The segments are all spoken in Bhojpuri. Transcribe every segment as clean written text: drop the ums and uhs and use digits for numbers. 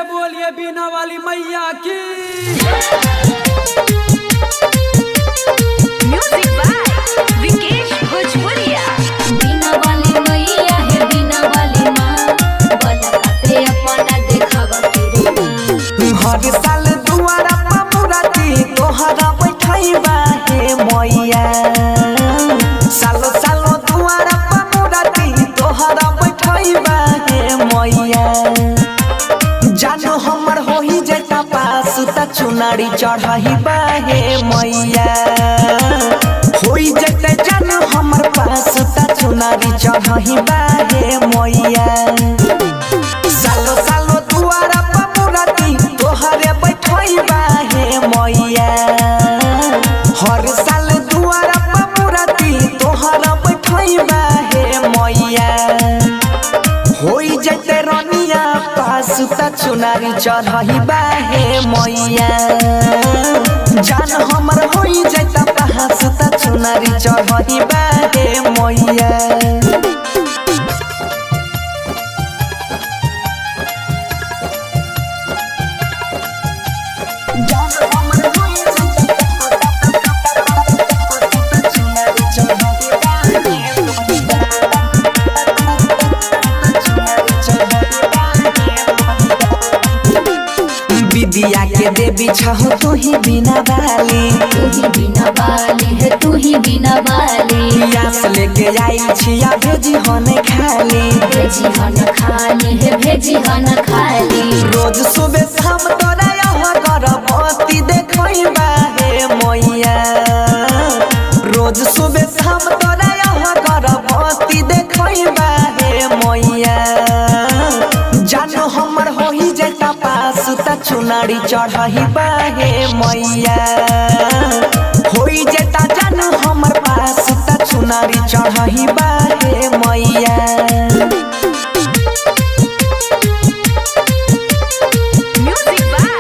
से बोलिए बीना वाली मैया की। म्यूजिक बाय विकेश भोजपुरिया। बीना वाली मैया है बीना वाली माँ, बलकाते अपना देखावा तेरे माँ। हर साल दुआरा पर मुराती तोहरा बैठाइबा हे मैया, सालो सालो दुआरा पर मुराती तोहरा बैठाइबा हे मैया। जानो हमर होही जैता पास त चुनारी चढ़ाइबा हे मैया, होई जैते जानो हमर पास त चुनारी चढ़ाइबा हे मैया। सालो सालो दुआरा पर मुराती तोहरे बैठाइबा हे मैया, हर साल दुआरा पर मुराती तोहरा बैठाइबा हे मैया। होई जैते रनिया पास त चुनारी चढ़ाइबा हे मैया, जान हमर होई जैता पास त चुनारी चढ़ाइबा हे मैया। विद्या के देवी छहो तू ही बिना वाली, तू ही बिना वाली है तू ही बिना वाली। यास लेके आई छिया भेजी होने खाली, भेजी हन खाली है भेजी हन खाली। रोज सुबह शाम तोरा यहाँ गर्भवती देखइबा हे मैया, रोज सुबह शाम तोरा यहाँ गर्भवती देखइबा हे मैया। जानो हमर होई जैता पास त चुनारी चढ़ाइबा हे मैया, होई जैता जानो हमर पास त चुनारी चढ़ाइबा हे मैया। म्यूजिक बाय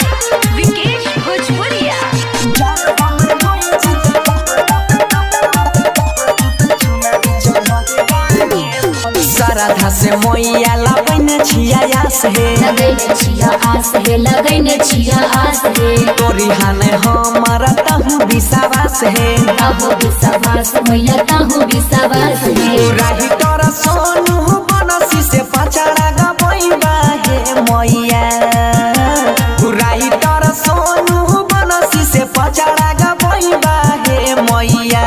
विकेश भोजपुरिया। श्रद्धा से मैया लगैने छिया आस हे, लगैने छिया आस है लगैने छिया आस है। तोरी हाने हमारा तहु विश्वास है, ताहु विश्वास मैया ताहु विश्वास है। राही तोरा सोनू बनसी से पचड़ा गबैबा हे मैया, राही तोरा सोनू बनसी से पचड़ा गबैबा हे मैया।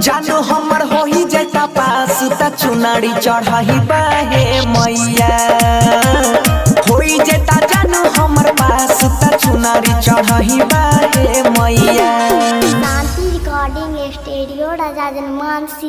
जानो हमर होई जैता पास त चुनारी चढ़ाइबा हे मैया, होई जैता जानो हमर पास त चुनारी चढ़ाइबा हे मैया। शांति रिकॉर्डिंग स्टूडियो राजा जनमानसी।